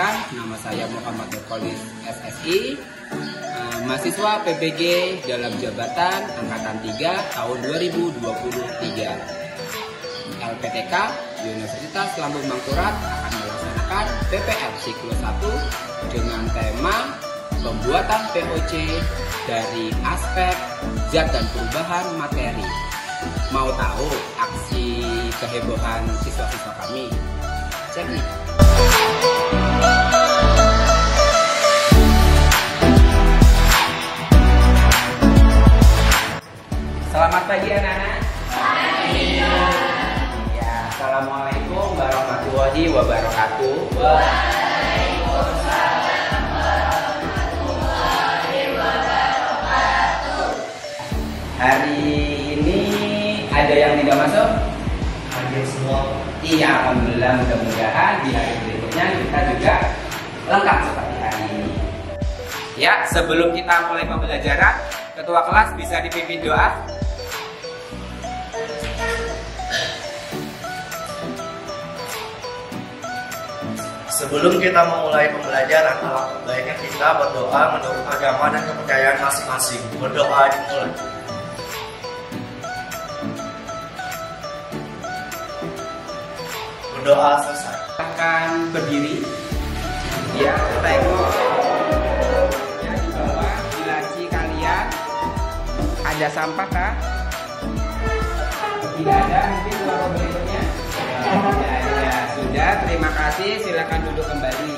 Perkenalkan, nama saya Muhammad Nurkolis SSI, mahasiswa PPG dalam jabatan Angkatan 3 tahun 2023. LPTK Universitas Lambung Mangkurat akan melaksanakan PPL siklus 1 dengan tema pembuatan POC dari aspek zat dan perubahan materi. Mau tahu aksi kehebohan siswa-siswa kami? Cek nih. Selamat pagi anak-anak. Ya, assalamualaikum warahmatullahi wabarakatuh. Waalaikumsalam warahmatullahi wabarakatuh. Hari ini ada yang tidak masuk? Hadir semua. Iya, alhamdulillah, mudah-mudahan di hari berikutnya kita juga lengkap seperti hari ini. Ya, sebelum kita mulai pembelajaran, ketua kelas bisa dipimpin doa. Sebelum kita memulai pembelajaran, alangkah baiknya kita berdoa menurut agama dan kepercayaan masing-masing. Berdoa dimulai. Berdoa selesai. Akan berdiri. Ya, tengok. Ya, di bawah di laci kalian ada sampah kah? Tidak ada, mungkin ruang berikutnya. Ya, sudah, terima kasih. Silakan duduk kembali.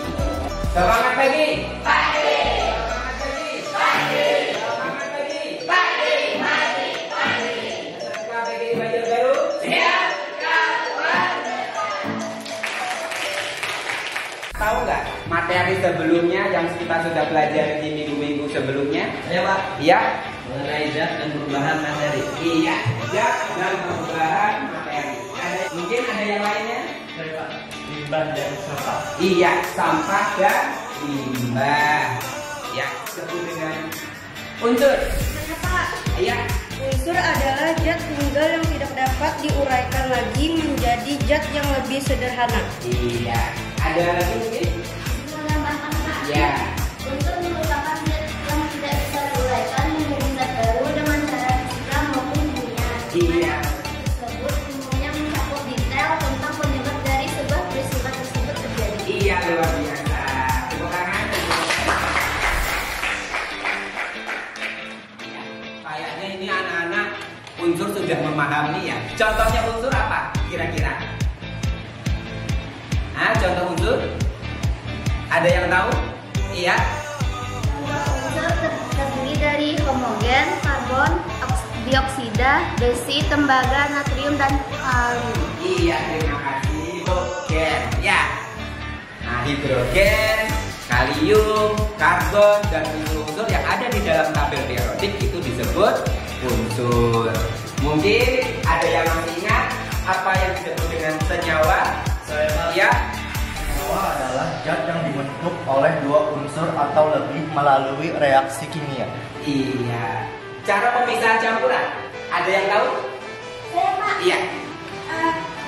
Semangat pagi. Pagi. Semangat pagi. Pagi. Semangat pagi. Pagi. Pagi. Pagi. Setelah pagi belajar baru. Siap. Tahu nggak materi sebelumnya yang kita sudah pelajari di minggu-minggu sebelumnya? Ya Pak. Iya. Mengenai zat dan perubahan materi. Iya, zat dan perubahan materi. Mungkin ada yang lainnya? Saya Pak. Limbah dan sampah. Iya, sampah dan limbah. Ya, sebut dengan unsur. Pak, Iya. unsur adalah zat tunggal yang tidak dapat diuraikan lagi menjadi zat yang lebih sederhana. Iya. Ada lagi mungkin? Menambahkan Pak. Iya. Unsur merupakan zat yang tidak bisa diuraikan menjadi zat baru dengan cara fisika maupun kimia. Iya. Tersebut umumnya mencakup detail tentang penyebab dari sebuah peristiwa tersebut terjadi. Iya, luar biasa. Tepuk tangan. Ya, kayaknya ini anak-anak unsur sudah memahami ya. Contohnya unsur apa kira-kira? Contoh unsur? Ada yang tahu? Iya. Unsur terdiri dari homogen, karbon, dioksida, besi, tembaga, natrium, dan kalium. Iya, terima kasih. Hidrogen, ya. Nah, hidrogen, kalium, karbon, dan unsur-unsur yang ada di dalam tabel periodik itu disebut unsur. Mungkin ada yang masih ingat apa yang disebut dengan senyawa? Saya Pak. Ya. Senyawa adalah zat yang dibentuk oleh dua unsur atau lebih melalui reaksi kimia. Iya. Cara pemisahan campuran, ada yang tahu? Saya Pak, Iya.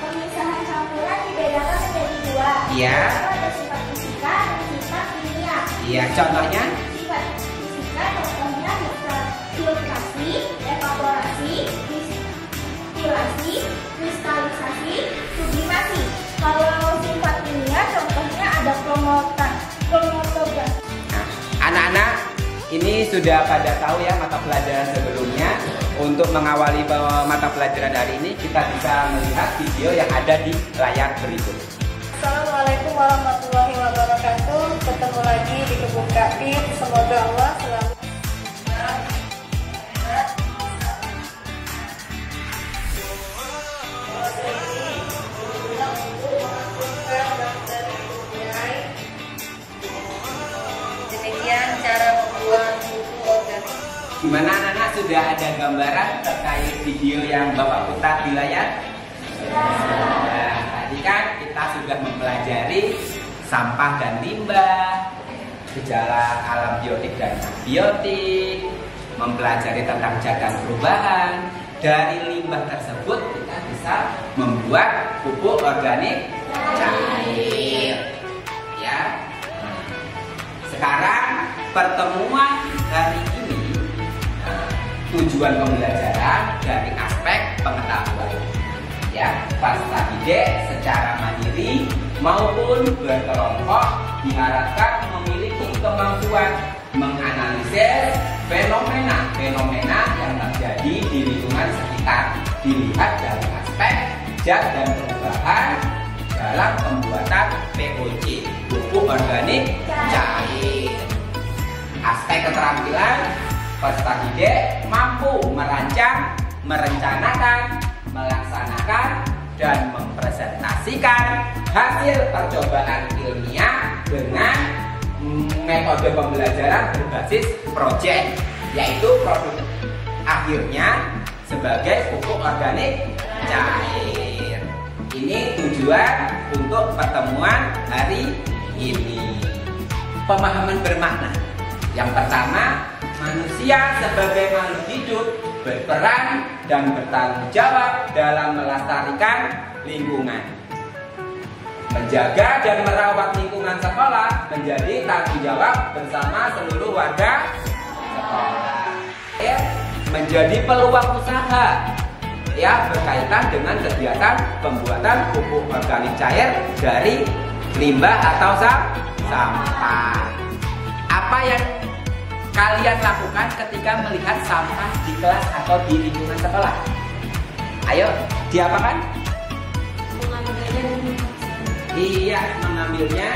pemisahan campuran dibedakan menjadi dua. Iya. Ada sifat fisika dan sifat kimia. Iya, contohnya? Sifat fisika contohnya bisa filtrasi, evaporasi, distilasi, kristalisasi, sublimasi. Kalau sifat kimia contohnya ada kromatografis. Nah, anak-anak ini sudah pada tahu ya mata pelajaran sebelumnya. Untuk mengawali mata pelajaran hari ini kita bisa melihat video yang ada di layar berikut. Assalamualaikum warahmatullahi wabarakatuh. Ketemu lagi di Kebun Kapir. Semoga Allah selalu demikian cara membuat pupuk organik. Gimana anak-anak, sudah ada gambaran terkait video yang Bapak putar di layar? Nah, tadi kan kita sudah mempelajari sampah dan limbah, gejala alam biotik dan abiotik, mempelajari tentang zat dan perubahan. Dari limbah tersebut kita bisa membuat pupuk organik cair. Ya, Sekarang pertemuan hari ini tujuan pembelajaran dari aspek pengetahuan. Ya, peserta didik secara mandiri maupun berkelompok diharapkan memiliki kemampuan menganalisis fenomena yang terjadi di lingkungan sekitar, dilihat dari aspek zat dan perubahan dalam pembuatan POC, pupuk organik cair. Aspek keterampilan peserta didik mampu merancang, merencanakan, melaksanakan, dan mempresentasikan hasil percobaan ilmiah dengan metode pembelajaran berbasis proyek, yaitu produk akhirnya sebagai pupuk organik cair. Ini tujuan untuk pertemuan hari ini. Pemahaman bermakna. Yang pertama, manusia sebagai makhluk hidup berperan dan bertanggung jawab dalam melestarikan lingkungan. Menjaga dan merawat lingkungan sekolah menjadi tanggung jawab bersama seluruh warga sekolah. Menjadi peluang usaha, ya, berkaitan dengan kegiatan pembuatan pupuk organik cair dari limbah atau sampah. Apa yang kalian lakukan ketika melihat sampah di kelas atau di lingkungan sekolah? Ayo, diapakan? Iya, mengambilnya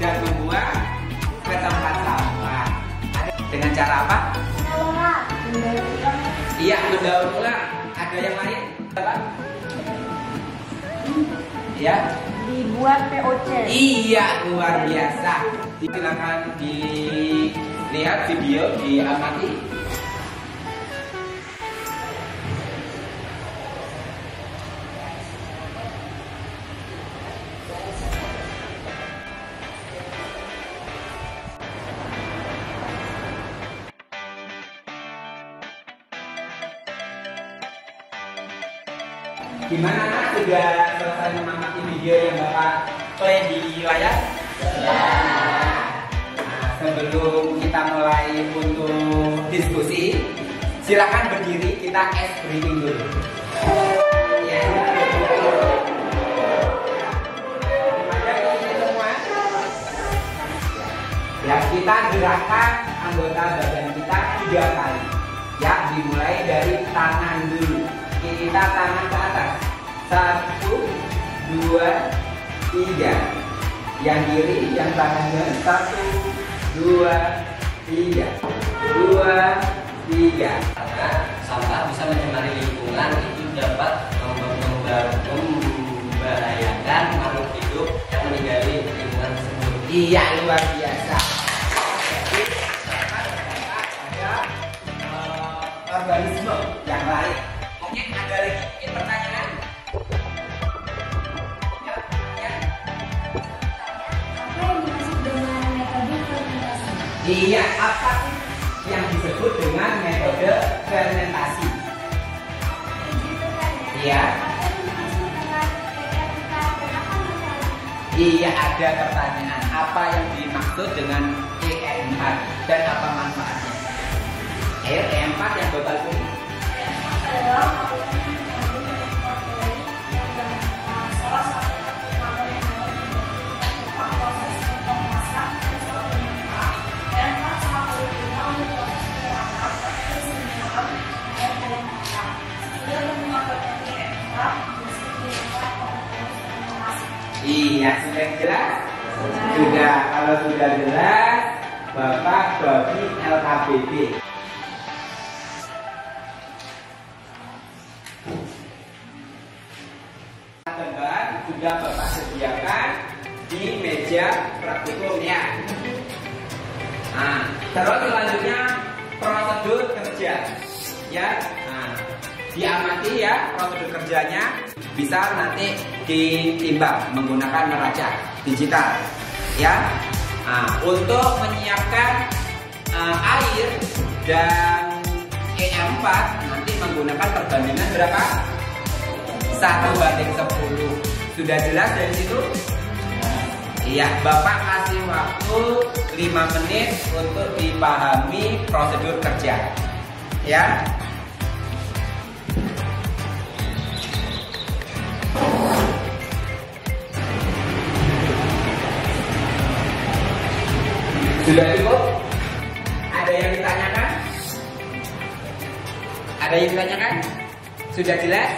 dan membuang ke tempat sampah. Dengan cara apa? Iya, mendaur ulang. Ada yang lain? Apa? Ya. Dibuat POC. Iya, luar biasa. Silakan dilihat video, diamati. Gimana, nak? Sudah selesai mengamati video yang Bapak play di layar? Nah, sebelum kita mulai untuk diskusi, silakan berdiri, kita ice breathing dulu. Ya. Ada ini semua. Ya, kita gerakkan anggota badan kita 3 kali. Ya, dimulai dari tangan dulu. Kita tangan ke atas. 1, 2, 3. Yang kiri, yang tangannya 1, 2, 3. 2, 3. Sampah bisa mencemari lingkungan, itu dapat membahayakan makhluk hidup yang meninggali lingkungan tersebut. Iya, luar biasa. Jadi, ada organisme yang lain. Mungkin ada lagi pertanyaan? Iya, apa sih yang disebut dengan metode fermentasi? Iya. Iya, ada pertanyaan. Apa yang dimaksud dengan E4 dan apa manfaatnya? E4 yang Bapak punya? Iya, sudah jelas? Sudah, kalau sudah jelas, Bapak bagi LKBB. Teman sudah Bapak sediakan di meja praktikum ya. Nah, terus selanjutnya prosedur kerja ya. Nah, diamati ya prosedur kerjanya, bisa nanti ditimbang menggunakan neraca digital ya. Nah, untuk menyiapkan air dan E4 nanti menggunakan perbandingan berapa? 1:10. Sudah jelas dari situ? Iya, Bapak kasih waktu 5 menit untuk dipahami prosedur kerja. Ya. Sudah cukup? Ada yang ditanyakan? Ada yang ditanyakan? Sudah jelas?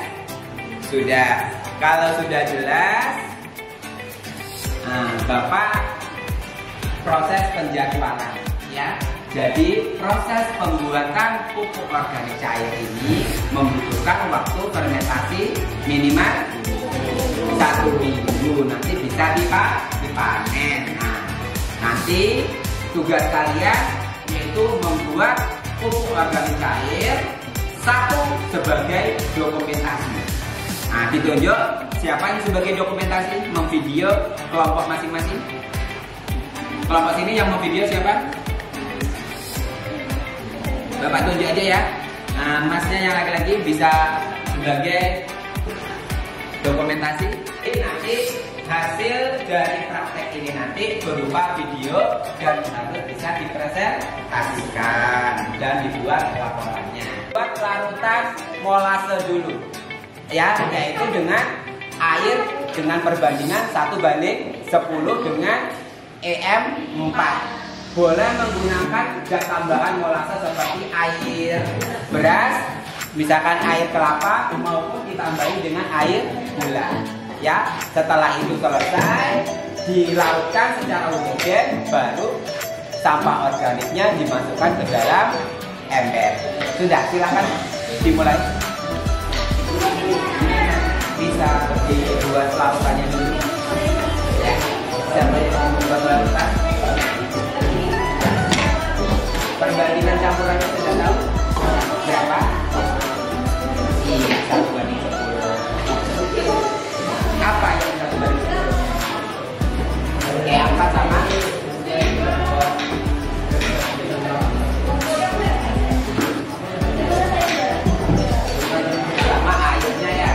Sudah. Kalau sudah jelas, Bapak proses penjadwalan, ya. Jadi proses pembuatan pupuk organik cair ini membutuhkan waktu fermentasi minimal 1 minggu. Nanti bisa dipanen. Nah, nanti tugas kalian yaitu membuat pupuk organik cair 1 sebagai dokumentasi. Nah, ditunjuk siapa yang sebagai dokumentasi, memvideo kelompok masing-masing. Kelompok sini yang memvideo siapa? Bapak tunjuk aja ya. Nah, masnya yang laki-laki bisa sebagai dokumentasi. Nanti hasil dari praktek ini nanti berupa video dan harus bisa dipresentasikan dan dibuat laporannya. Buat larutan molase dulu, ya, yaitu dengan air dengan perbandingan 1:10 dengan EM4. Boleh menggunakan zat tambahan molase seperti air beras, misalkan air kelapa, maupun ditambahi dengan air gula. Ya, setelah itu selesai dilarutkan secara homogen, baru sampah organiknya dimasukkan ke dalam ember. Sudah, silakan dimulai. Bisa dibuat larutannya dulu. Ya, siapa yang mau membuat larutan? Perbandingan campurannya sudah tahu berapa? Iya, 1:10. Apa yang 1:10? E4 sama airnya ya.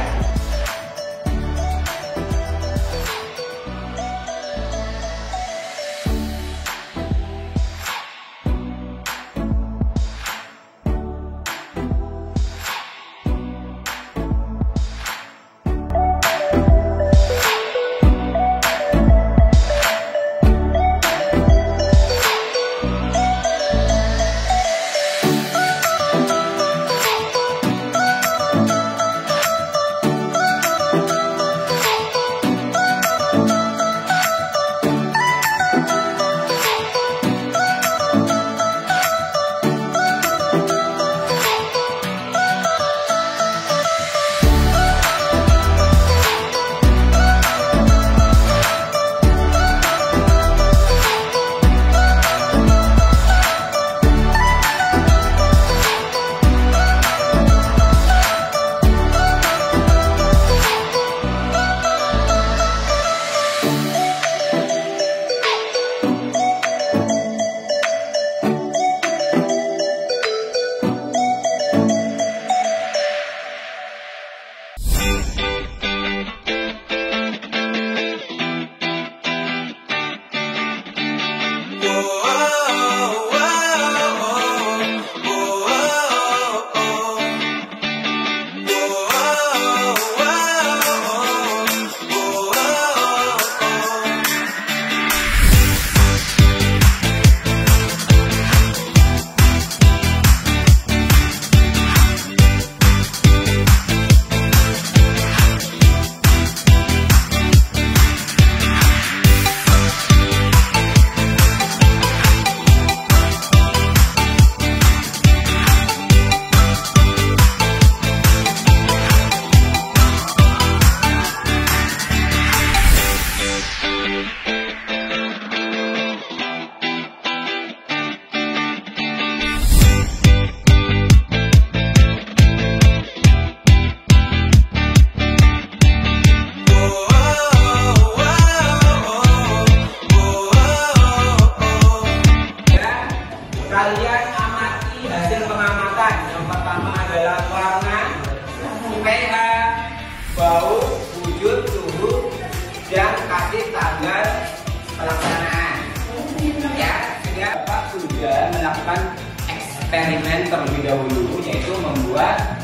eksperimen terlebih dahulu, yaitu membuat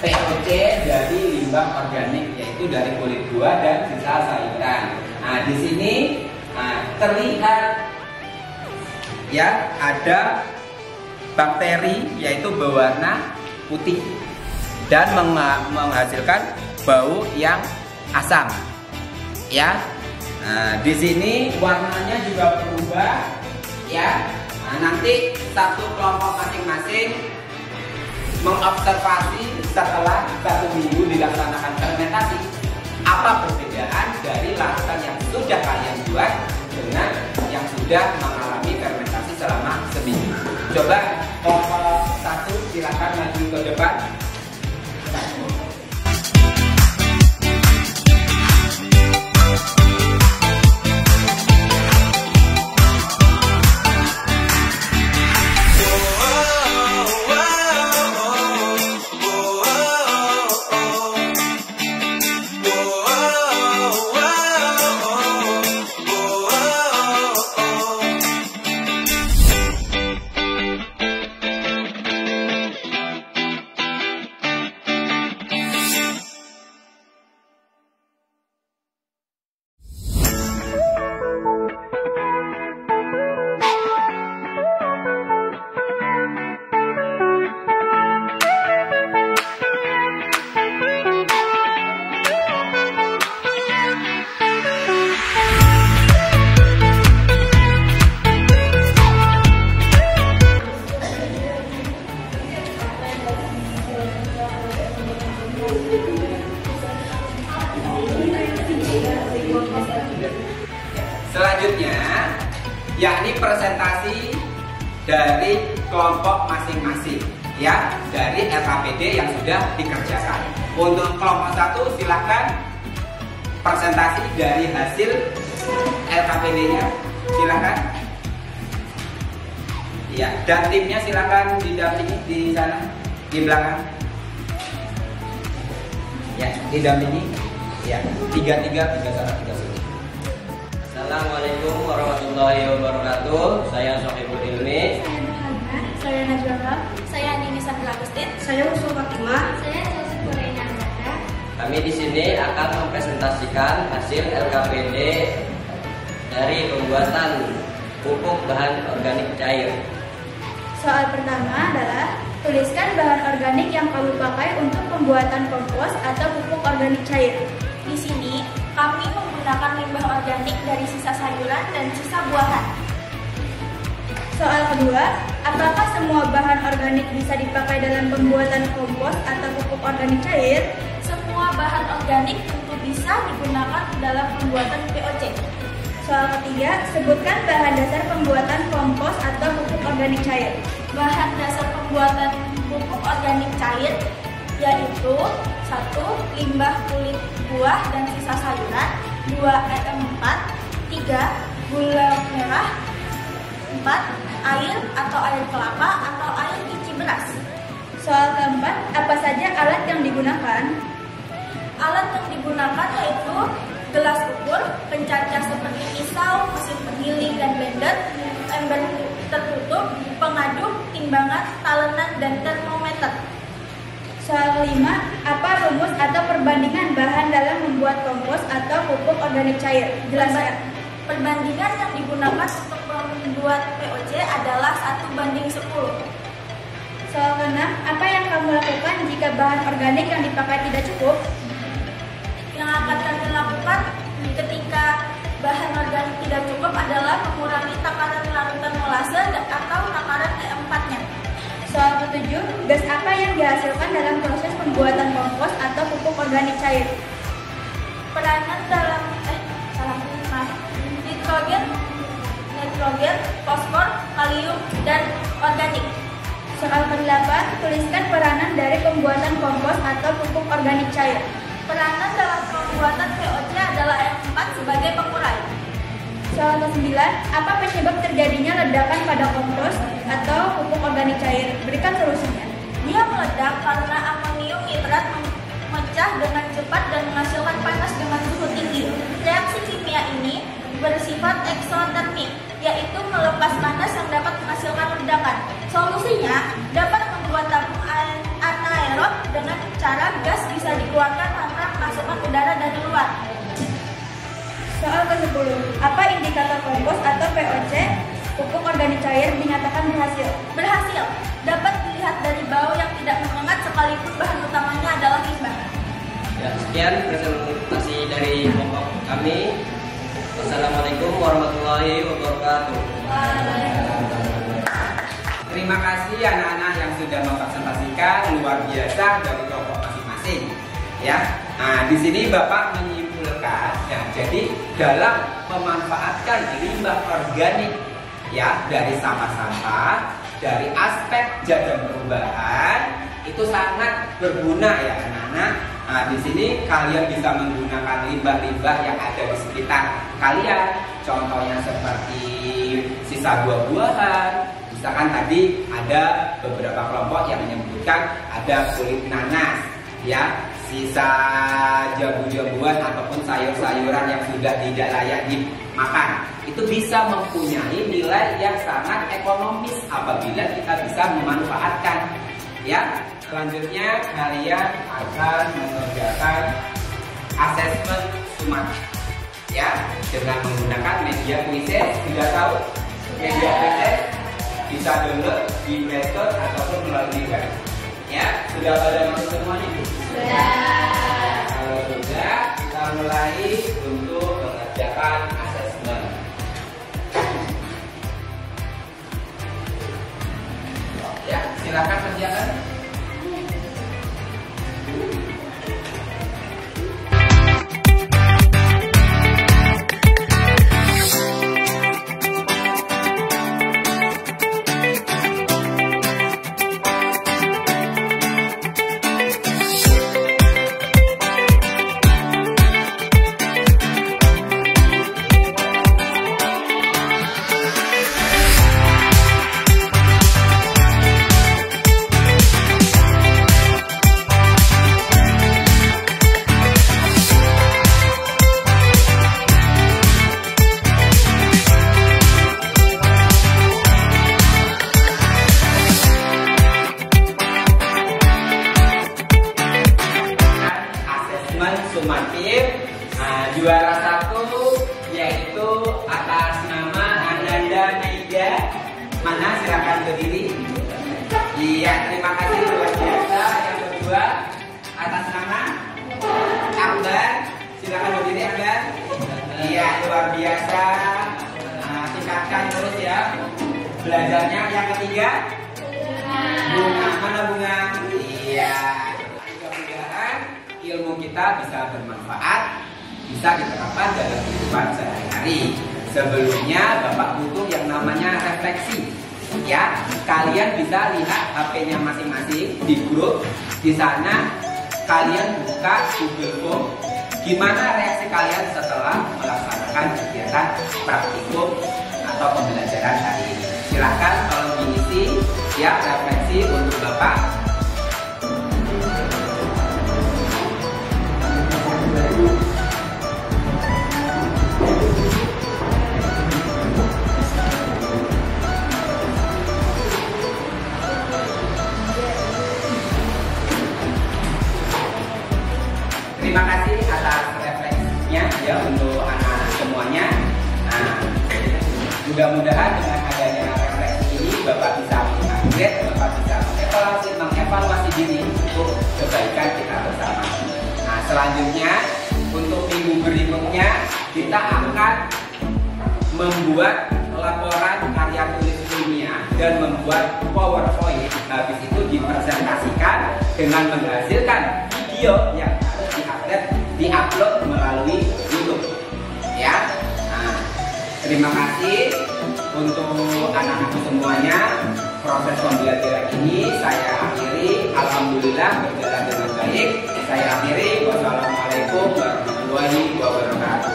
POC dari limbah organik, yaitu dari kulit buah dan sisa sayuran. Nah, di sini terlihat ya ada bakteri yaitu berwarna putih dan menghasilkan bau yang asam. Ya, nah, di sini warnanya juga berubah. Ya, nah, nanti satu kelompok masing-masing mengobservasi setelah 1 minggu dilaksanakan fermentasi apa perbedaan dari larutan yang sudah kalian buat dengan yang sudah mengalami fermentasi selama seminggu. Coba kelompok 1 silakan maju ke depan. Selanjutnya, yakni presentasi dari kelompok masing-masing, ya, dari LKPD yang sudah dikerjakan. Untuk kelompok 1 silahkan presentasi dari hasil LKPD-nya, silahkan. Ya, dan timnya silahkan didampingi di sana, di belakang. Ya, didampingi. Ya, 3 sana, 3 sini. Assalamualaikum warahmatullahi wabarakatuh. Saya Sohibul Ilmi. Saya Nurhana. Saya Najwa. Saya Nini Sandra Agustin. Saya Usul Fatimah. Saya Chelsea Kurena Andara. Kami di sini akan mempresentasikan hasil LKPD dari pembuatan pupuk bahan organik cair. Soal pertama adalah tuliskan bahan organik yang kamu pakai untuk pembuatan kompos atau pupuk organik cair. Di sini kami menggunakan limbah organik dari sisa sayuran dan sisa buahan. Soal kedua, apakah semua bahan organik bisa dipakai dalam pembuatan kompos atau pupuk organik cair? Semua bahan organik tentu bisa digunakan dalam pembuatan POC. Soal ketiga, sebutkan bahan dasar pembuatan kompos atau pupuk organik cair. Bahan dasar pembuatan pupuk organik cair yaitu 1. Limbah kulit buah dan sisa sayuran, 2. EM4, 3. Gula merah, 4. Air atau air kelapa atau air cuci beras. Soal keempat, apa saja alat yang digunakan? Alat yang digunakan yaitu gelas ukur, pencacah seperti pisau, mesin penggiling dan blender, ember tertutup, pengaduk, timbangan, talenan, dan termometer. Soal kelima, apa rumus atau perbandingan bahan dalam membuat kompos atau pupuk organik cair? Jelaskan. Perbandingan yang digunakan untuk membuat POC adalah 1:10. Soal keenam, apa yang kamu lakukan jika bahan organik yang dipakai tidak cukup? Yang akan kami lakukan ketika bahan organik tidak cukup adalah mengurangi takaran larutan molase atau takaran E4-nya. Soal ketujuh, gas apa yang dihasilkan dalam proses pembuatan kompos atau pupuk organik cair? Peranan dalam nitrogen, fosfor, kalium, dan organik. Soal ke-8, tuliskan peranan dari pembuatan kompos atau pupuk organik cair. Peranan dalam pembuatan POC adalah E4 sebagai pengurai. Soal ke-9, apa penyebab terjadinya ledakan pada kompos atau pupuk organik cair? Berikan solusinya. Dia meledak karena amonium nitrat memecah dengan cepat dan menghasilkan panas dengan suhu tinggi. Reaksi kimia ini bersifat eksotermik, yaitu melepas panas yang dapat menghasilkan menghasilkan ledakan. Solusinya dapat membuat tabung anaerob dengan cara gas bisa dikeluarkan tanpa masukkan udara dari luar. Soal ke-10. Apa indikator kompos atau POC pupuk organik cair dinyatakan berhasil? Berhasil dapat dilihat dari bau yang tidak menyengat sekalipun bahan utamanya adalah limbah. Ya, sekian presentasi dari kelompok kami. Wassalamualaikum warahmatullahi wabarakatuh. Terima kasih anak-anak yang sudah mempresentasikan luar biasa dari kelompok masing-masing. Ya, nah di sini Bapak menyimpulkan, ya, jadi dalam memanfaatkan limbah organik, ya, dari sampah-sampah, dari aspek jajan perubahan itu sangat berguna ya anak-anak. Nah, di sini kalian bisa menggunakan limbah-limbah yang ada di sekitar kalian. Contohnya seperti sisa buah-buahan. Misalkan tadi ada beberapa kelompok yang menyebutkan ada kulit nanas, ya, sisa jambu-jambuan ataupun sayur-sayuran yang sudah tidak layak dimakan. Itu bisa mempunyai nilai yang sangat ekonomis apabila kita bisa memanfaatkan. Ya, selanjutnya kalian akan mengerjakan asesmen SUMAT, ya, dengan menggunakan media kuisis. Sudah tahu media kuisis? Bisa download di Play Store ataupun melalui web. Ya, sudah pada masuk semuanya? Sudah. Kalau sudah, kita mulai untuk mengerjakan asesmen. Ya, silakan kerjakan. Sumatif. Nah, juara 1 yaitu atas nama Ananda Naida. Mana, silakan berdiri. Iya, terima kasih luar biasa. Yang kedua atas nama Akbar. Silakan berdiri Akbar. Iya, luar biasa. Nah, tingkatkan terus ya belajarnya. Yang ketiga Bunga. Mana Bunga? Iya. Ilmu kita bisa bermanfaat, bisa diterapkan dalam kehidupan sehari-hari. Sebelumnya Bapak butuh yang namanya refleksi. Ya, kalian bisa lihat HP-nya masing-masing di grup. Di sana kalian buka Google Form. Gimana reaksi kalian setelah melaksanakan kegiatan praktikum atau pembelajaran hari ini? Silakan tolong diisi ya refleksi untuk Bapak. Terima kasih atas refleksinya ya untuk anak-anak semuanya. Nah, mudah-mudahan dengan adanya refleksi ini Bapak bisa mengupgrade, Bapak bisa mengevaluasi diri untuk kebaikan kita bersama. Nah, selanjutnya untuk minggu berikutnya kita akan membuat laporan karya tulis ilmiah dan membuat PowerPoint. Habis itu dipresentasikan dengan menghasilkan video yang di-upload melalui YouTube. Ya. Nah, terima kasih untuk anak-anak semuanya. Proses pembelajaran ini saya akhiri. Alhamdulillah berjalan dengan baik. Saya akhiri. Wassalamualaikum warahmatullahi wabarakatuh.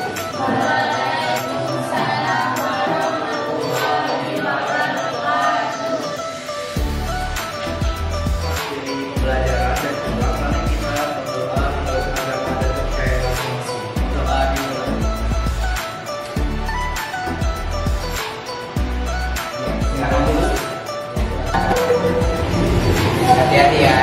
Silakan dulu. hati-hati ya.